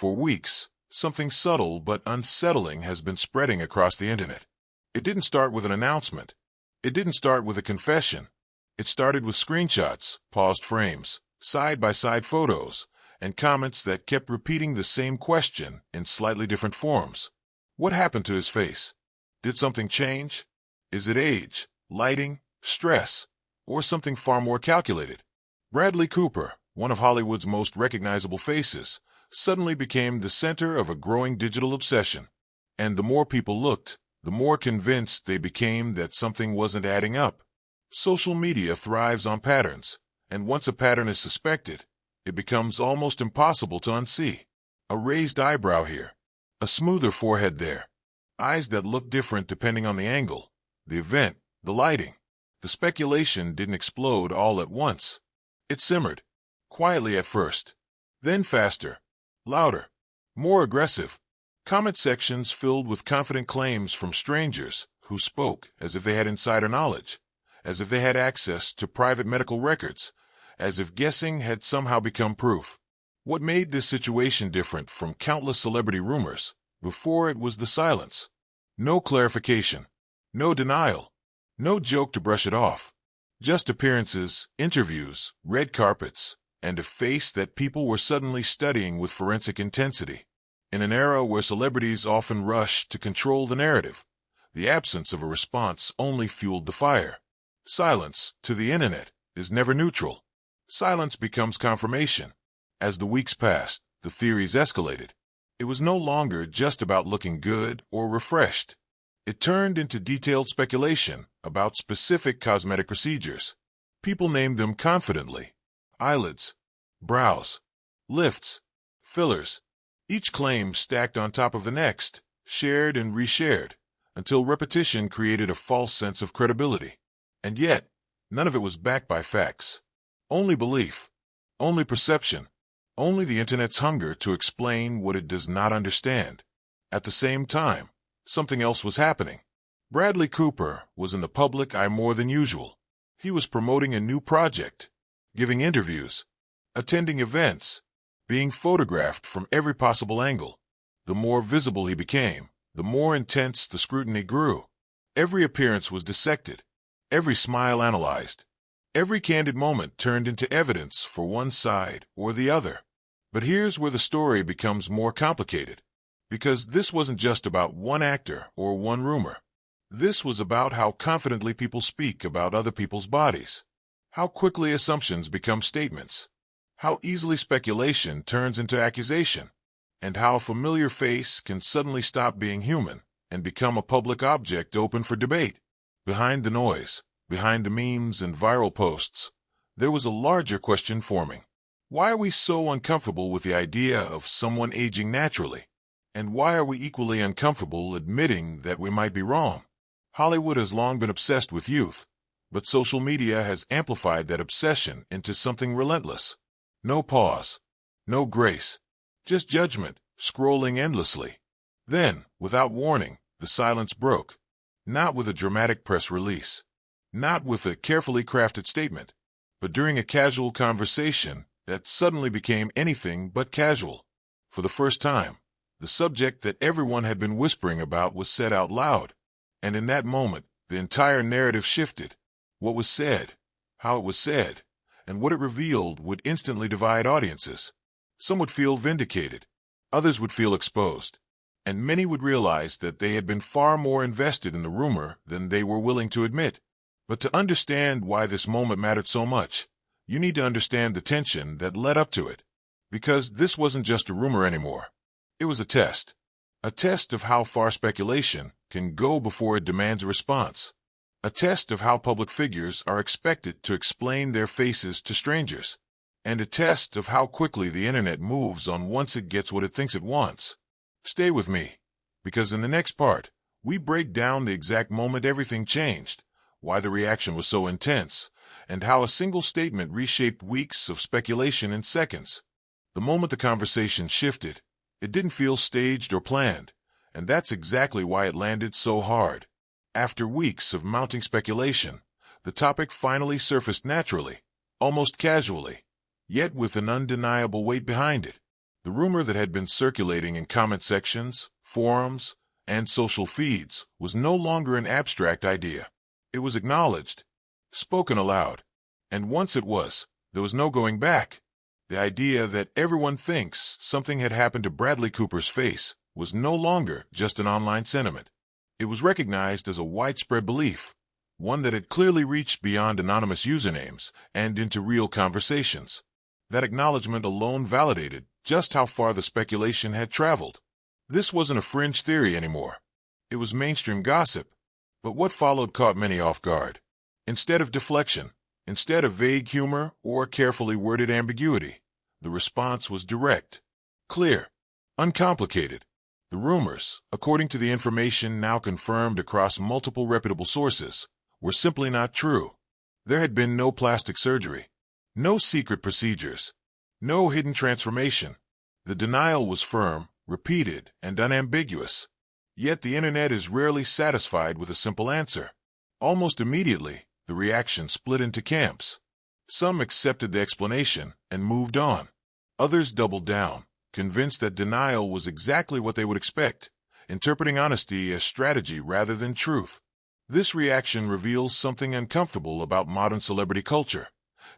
For weeks, something subtle but unsettling has been spreading across the internet. It didn't start with an announcement. It didn't start with a confession. It started with screenshots, paused frames, side-by-side photos, and comments that kept repeating the same question in slightly different forms. What happened to his face? Did something change? Is it age, lighting, stress, or something far more calculated? Bradley Cooper, one of Hollywood's most recognizable faces, suddenly became the center of a growing digital obsession. And the more people looked, the more convinced they became that something wasn't adding up. Social media thrives on patterns, and once a pattern is suspected, it becomes almost impossible to unsee. A raised eyebrow here, a smoother forehead there, eyes that look different depending on the angle, the event, the lighting. The speculation didn't explode all at once. It simmered, quietly at first, then faster, louder, more aggressive. Comment sections filled with confident claims from strangers who spoke as if they had insider knowledge, as if they had access to private medical records, as if guessing had somehow become proof. What made this situation different from countless celebrity rumors before it was the silence. No clarification, no denial, no joke to brush it off. Just appearances, interviews, red carpets, and a face that people were suddenly studying with forensic intensity. In an era where celebrities often rush to control the narrative, the absence of a response only fueled the fire. Silence, to the internet, is never neutral. Silence becomes confirmation. As the weeks passed, the theories escalated. It was no longer just about looking good or refreshed. It turned into detailed speculation about specific cosmetic procedures. People named them confidently: eyelids, brows, lifts, fillers. Each claim stacked on top of the next, shared and reshared, until repetition created a false sense of credibility. And yet, none of it was backed by facts. Only belief, only perception, only the internet's hunger to explain what it does not understand. At the same time, something else was happening. Bradley Cooper was in the public eye more than usual. He was promoting a new project, giving interviews, attending events, being photographed from every possible angle. The more visible he became, the more intense the scrutiny grew. Every appearance was dissected, every smile analyzed, every candid moment turned into evidence for one side or the other. But here's where the story becomes more complicated, because this wasn't just about one actor or one rumor. This was about how confidently people speak about other people's bodies, how quickly assumptions become statements, how easily speculation turns into accusation, and how a familiar face can suddenly stop being human and become a public object open for debate. Behind the noise, behind the memes and viral posts, there was a larger question forming. Why are we so uncomfortable with the idea of someone aging naturally? And why are we equally uncomfortable admitting that we might be wrong? Hollywood has long been obsessed with youth, but social media has amplified that obsession into something relentless. No pause, no grace, just judgment, scrolling endlessly. Then, without warning, the silence broke. Not with a dramatic press release, not with a carefully crafted statement, but during a casual conversation that suddenly became anything but casual. For the first time, the subject that everyone had been whispering about was said out loud. And in that moment, the entire narrative shifted. What was said, how it was said, and what it revealed would instantly divide audiences. Some would feel vindicated, others would feel exposed, and many would realize that they had been far more invested in the rumor than they were willing to admit. But to understand why this moment mattered so much, you need to understand the tension that led up to it. Because this wasn't just a rumor anymore. It was a test of how far speculation can go before it demands a response. A test of how public figures are expected to explain their faces to strangers. And a test of how quickly the internet moves on once it gets what it thinks it wants. Stay with me, because in the next part, we break down the exact moment everything changed, why the reaction was so intense, and how a single statement reshaped weeks of speculation in seconds. The moment the conversation shifted, it didn't feel staged or planned, and that's exactly why it landed so hard. After weeks of mounting speculation, the topic finally surfaced naturally, almost casually, yet with an undeniable weight behind it. The rumor that had been circulating in comment sections, forums, and social feeds was no longer an abstract idea. It was acknowledged, spoken aloud. And once it was, there was no going back. The idea that everyone thinks something had happened to Bradley Cooper's face was no longer just an online sentiment. It was recognized as a widespread belief, one that had clearly reached beyond anonymous usernames and into real conversations. That acknowledgement alone validated just how far the speculation had traveled. This wasn't a fringe theory anymore. It was mainstream gossip. But what followed caught many off guard. Instead of deflection, instead of vague humor or carefully worded ambiguity, the response was direct, clear, uncomplicated. The rumors, according to the information now confirmed across multiple reputable sources, were simply not true. There had been no plastic surgery, no secret procedures, no hidden transformation. The denial was firm, repeated, and unambiguous. Yet the internet is rarely satisfied with a simple answer. Almost immediately, the reaction split into camps. Some accepted the explanation and moved on. Others doubled down, convinced that denial was exactly what they would expect, interpreting honesty as strategy rather than truth. This reaction reveals something uncomfortable about modern celebrity culture.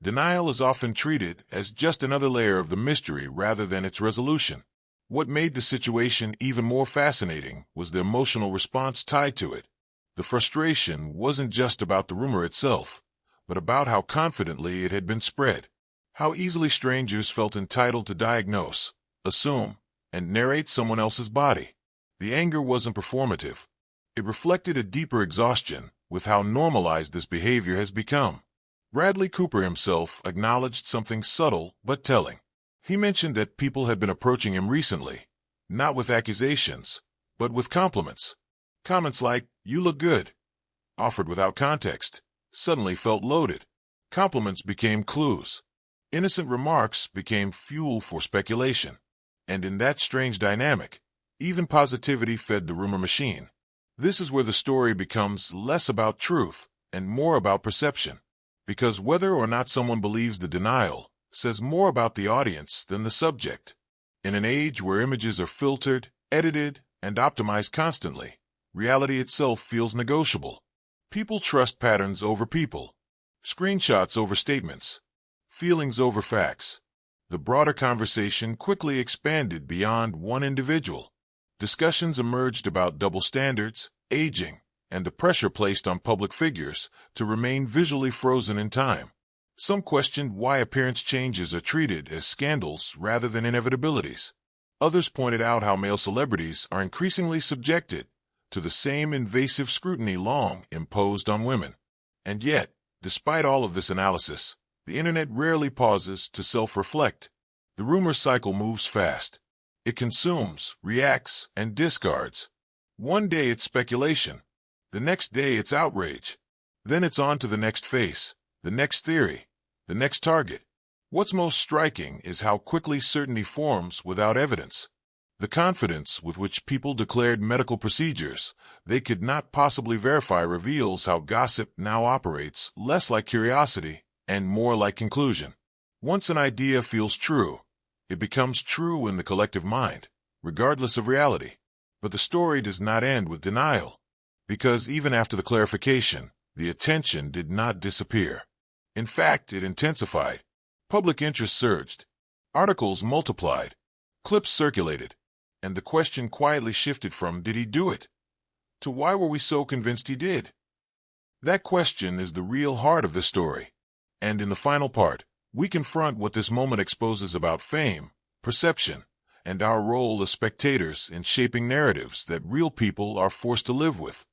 Denial is often treated as just another layer of the mystery rather than its resolution. What made the situation even more fascinating was the emotional response tied to it. The frustration wasn't just about the rumor itself, but about how confidently it had been spread, how easily strangers felt entitled to diagnose, assume, and narrate someone else's body. The anger wasn't performative. It reflected a deeper exhaustion with how normalized this behavior has become. Bradley Cooper himself acknowledged something subtle but telling. He mentioned that people had been approaching him recently, not with accusations, but with compliments. Comments like, "You look good," offered without context, suddenly felt loaded. Compliments became clues. Innocent remarks became fuel for speculation. And in that strange dynamic, even positivity fed the rumor machine. This is where the story becomes less about truth and more about perception. Because whether or not someone believes the denial says more about the audience than the subject. In an age where images are filtered, edited, and optimized constantly, reality itself feels negotiable. People trust patterns over people, screenshots over statements, feelings over facts. The broader conversation quickly expanded beyond one individual. Discussions emerged about double standards, aging, and the pressure placed on public figures to remain visually frozen in time. Some questioned why appearance changes are treated as scandals rather than inevitabilities. Others pointed out how male celebrities are increasingly subjected to the same invasive scrutiny long imposed on women. And yet, despite all of this analysis, the internet rarely pauses to self-reflect. The rumor cycle moves fast. It consumes, reacts, and discards. One day it's speculation. The next day it's outrage. Then it's on to the next face, the next theory, the next target. What's most striking is how quickly certainty forms without evidence. The confidence with which people declared medical procedures they could not possibly verify reveals how gossip now operates less like curiosity and more like conclusion. Once an idea feels true, it becomes true in the collective mind, regardless of reality. But the story does not end with denial. Because even after the clarification, the attention did not disappear. In fact, it intensified. Public interest surged. Articles multiplied. Clips circulated. And the question quietly shifted from, did he do it? To why were we so convinced he did? That question is the real heart of the story. And in the final part, we confront what this moment exposes about fame, perception, and our role as spectators in shaping narratives that real people are forced to live with.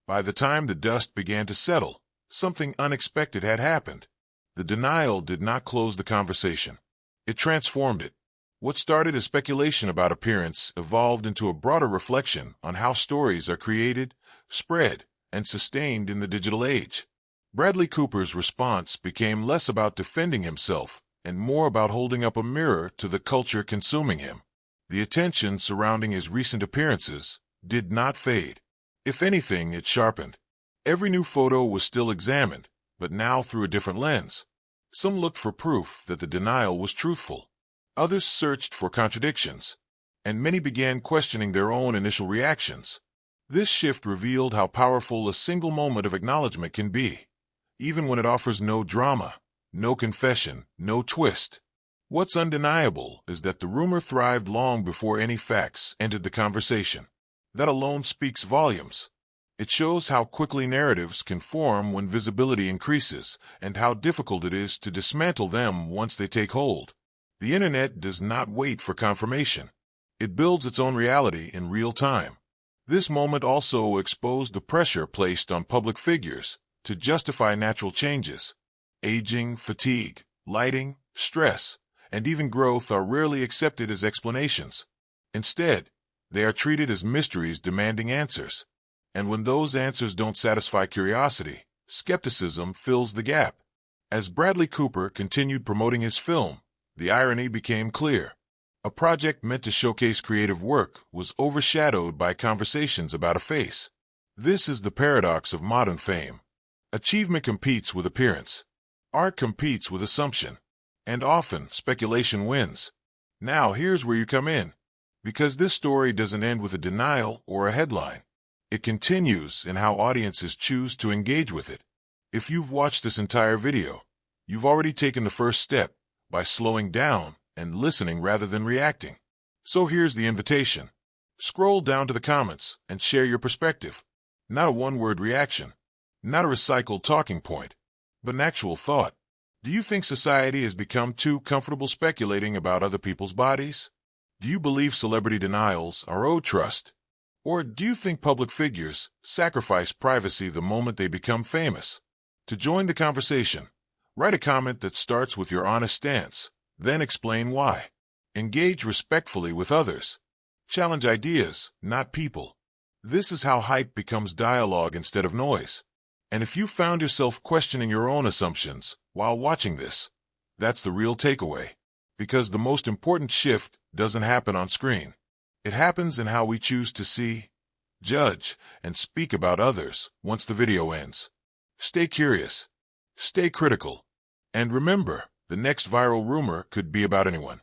By the time the dust began to settle, something unexpected had happened. The denial did not close the conversation. It transformed it. What started as speculation about appearance evolved into a broader reflection on how stories are created, spread, and sustained in the digital age. Bradley Cooper's response became less about defending himself and more about holding up a mirror to the culture consuming him. The attention surrounding his recent appearances did not fade. If anything, it sharpened. Every new photo was still examined, but now through a different lens. Some looked for proof that the denial was truthful. Others searched for contradictions, and many began questioning their own initial reactions. This shift revealed how powerful a single moment of acknowledgement can be, even when it offers no drama, no confession, no twist. What's undeniable is that the rumor thrived long before any facts entered the conversation. That alone speaks volumes. It shows how quickly narratives can form when visibility increases, and how difficult it is to dismantle them once they take hold. The internet does not wait for confirmation. It builds its own reality in real time. This moment also exposed the pressure placed on public figures to justify natural changes. Aging, fatigue, lighting, stress, and even growth are rarely accepted as explanations. Instead, they are treated as mysteries demanding answers. And when those answers don't satisfy curiosity, skepticism fills the gap. As Bradley Cooper continued promoting his film, the irony became clear. A project meant to showcase creative work was overshadowed by conversations about a face. This is the paradox of modern fame. Achievement competes with appearance. Art competes with assumption. And often, speculation wins. Now here's where you come in. Because this story doesn't end with a denial or a headline. It continues in how audiences choose to engage with it. If you've watched this entire video, you've already taken the first step by slowing down and listening rather than reacting. So here's the invitation. Scroll down to the comments and share your perspective. Not a one-word reaction, not a recycled talking point, but an actual thought. Do you think society has become too comfortable speculating about other people's bodies? Do you believe celebrity denials are owed trust? Or do you think public figures sacrifice privacy the moment they become famous? To join the conversation, write a comment that starts with your honest stance. Then explain why. Engage respectfully with others. Challenge ideas, not people. This is how hype becomes dialogue instead of noise. And if you found yourself questioning your own assumptions while watching this, that's the real takeaway. Because the most important shift doesn't happen on screen. It happens in how we choose to see, judge, and speak about others once the video ends. Stay curious. Stay critical. And remember, the next viral rumor could be about anyone.